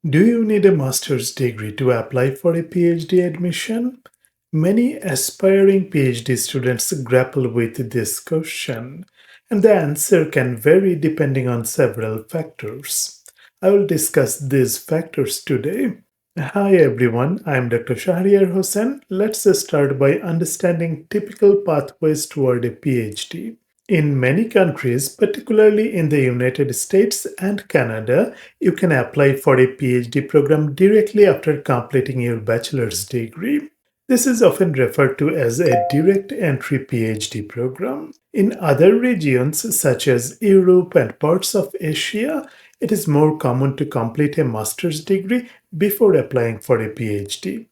Do you need a master's degree to apply for a PhD admission? Many aspiring PhD students grapple with this question, and the answer can vary depending on several factors. I will discuss these factors today. Hi everyone, I am Dr. Shahriar Hossain. Let's start by understanding typical pathways toward a PhD. In many countries, particularly in the United States and Canada, you can apply for a PhD program directly after completing your bachelor's degree. This is often referred to as a direct entry PhD program. In other regions, such as Europe and parts of Asia, it is more common to complete a master's degree before applying for a PhD.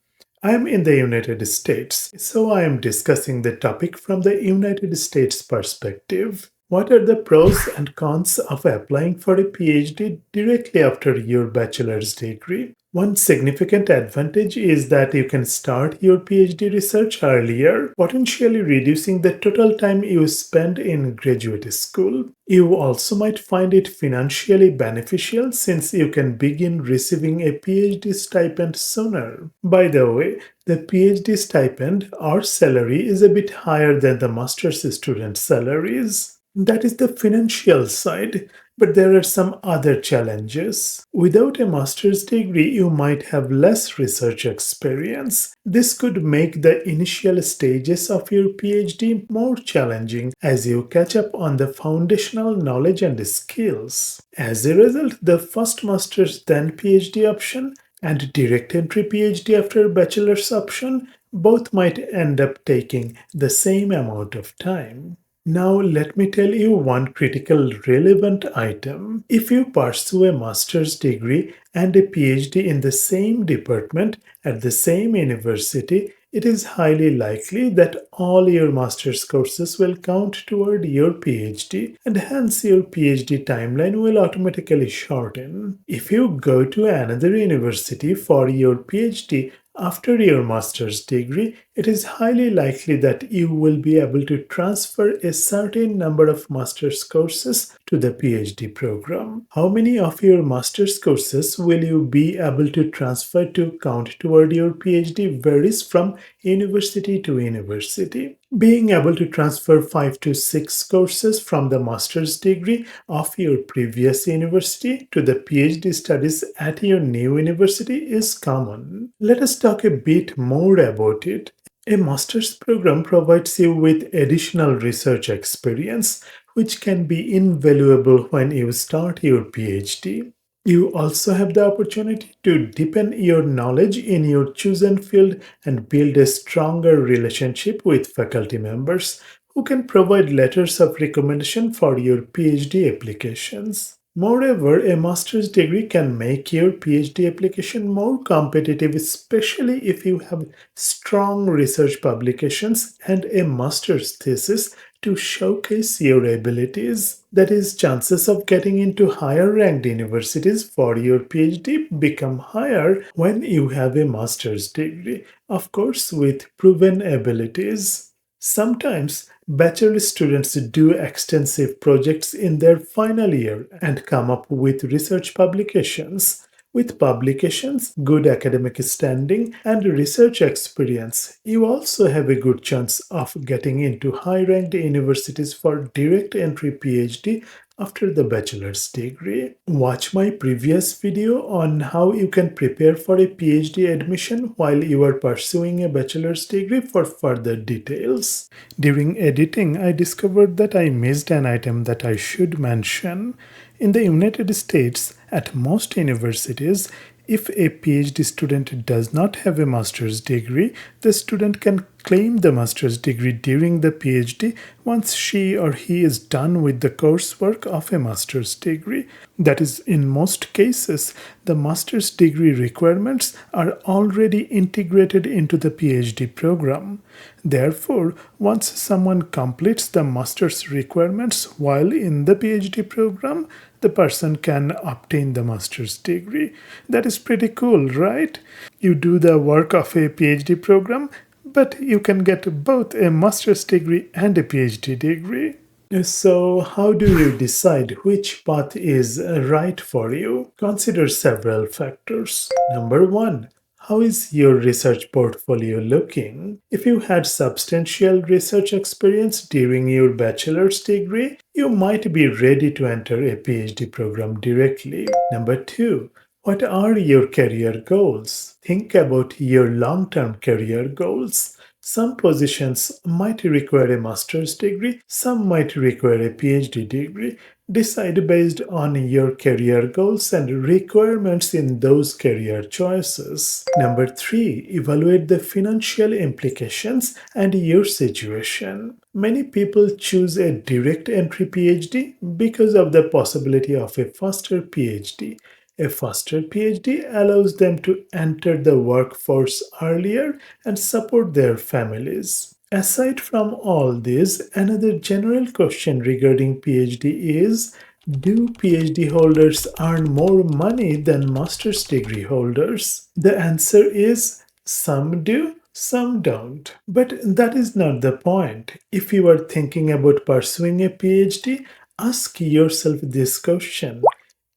I am in the United States, so I am discussing the topic from the United States perspective. What are the pros and cons of applying for a PhD directly after your bachelor's degree? One significant advantage is that you can start your PhD research earlier, potentially reducing the total time you spend in graduate school. You also might find it financially beneficial since you can begin receiving a PhD stipend sooner. By the way, the PhD stipend or salary is a bit higher than the master's student salaries. That is the financial side, but there are some other challenges. Without a master's degree, you might have less research experience. This could make the initial stages of your PhD more challenging as you catch up on the foundational knowledge and skills. As a result, the first master's then PhD option and direct entry PhD after bachelor's option both might end up taking the same amount of time. Now, let me tell you one critical relevant item. If you pursue a master's degree and a PhD in the same department at the same university, it is highly likely that all your master's courses will count toward your PhD, and hence your PhD timeline will automatically shorten. If you go to another university for your PhD after your master's degree, it is highly likely that you will be able to transfer a certain number of master's courses to the PhD program. How many of your master's courses will you be able to transfer to count toward your PhD varies from university to university. Being able to transfer 5 to 6 courses from the master's degree of your previous university to the PhD studies at your new university is common. Let us talk a bit more about it. A master's program provides you with additional research experience, which can be invaluable when you start your PhD. You also have the opportunity to deepen your knowledge in your chosen field and build a stronger relationship with faculty members who can provide letters of recommendation for your PhD applications. Moreover, a master's degree can make your PhD application more competitive, especially if you have strong research publications and a master's thesis to showcase your abilities. That is, chances of getting into higher ranked universities for your PhD become higher when you have a master's degree, of course, with proven abilities. Sometimes bachelor students do extensive projects in their final year and come up with research publications. With publications, good academic standing, and research experience, you also have a good chance of getting into high ranked universities for direct entry PhD after the bachelor's degree. Watch my previous video on how you can prepare for a PhD admission while you are pursuing a bachelor's degree for further details. During editing, I discovered that I missed an item that I should mention. In the United States, at most universities, if a PhD student does not have a master's degree, the student can claim the master's degree during the PhD once she or he is done with the coursework of a master's degree. That is, in most cases, the master's degree requirements are already integrated into the PhD program. Therefore, once someone completes the master's requirements while in the PhD program, the person can obtain the master's degree. That is pretty cool, right? You do the work of a PhD program, but you can get both a master's degree and a PhD degree. So, how do you decide which path is right for you? Consider several factors. Number one, how is your research portfolio looking? If you had substantial research experience during your bachelor's degree, you might be ready to enter a PhD program directly. Number two, what are your career goals? Think about your long term career goals. Some positions might require a master's degree, some might require a PhD degree. Decide based on your career goals and requirements in those career choices. Number three, evaluate the financial implications and your situation. Many people choose a direct entry PhD because of the possibility of a faster PhD. A faster PhD allows them to enter the workforce earlier and support their families. Aside from all this, another general question regarding PhD is, do PhD holders earn more money than master's degree holders? The answer is some do, some don't. But that is not the point. If you are thinking about pursuing a PhD, ask yourself this question: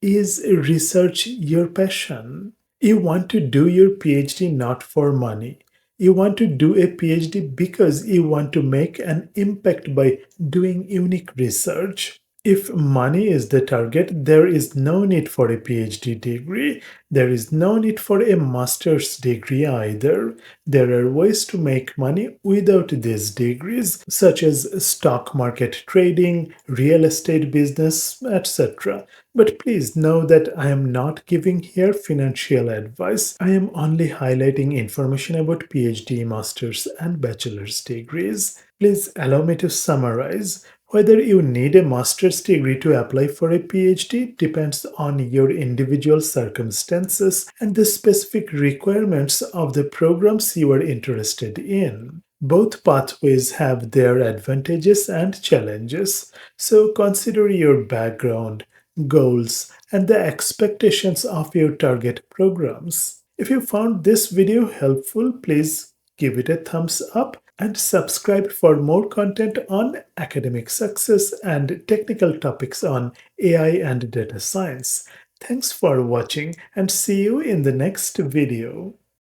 is research your passion? You want to do your PhD not for money. You want to do a PhD because you want to make an impact by doing unique research. If money is the target, there is no need for a PhD degree. There is no need for a master's degree either. There are ways to make money without these degrees, such as stock market trading, real estate business, etc. But please know that I am not giving here financial advice. I am only highlighting information about PhD, master's, and bachelor's degrees. Please allow me to summarize. Whether you need a master's degree to apply for a PhD depends on your individual circumstances and the specific requirements of the programs you are interested in. Both pathways have their advantages and challenges, so consider your background, goals, and the expectations of your target programs. If you found this video helpful, please give it a thumbs up and subscribe for more content on academic success and technical topics on AI and data science. Thanks for watching and see you in the next video.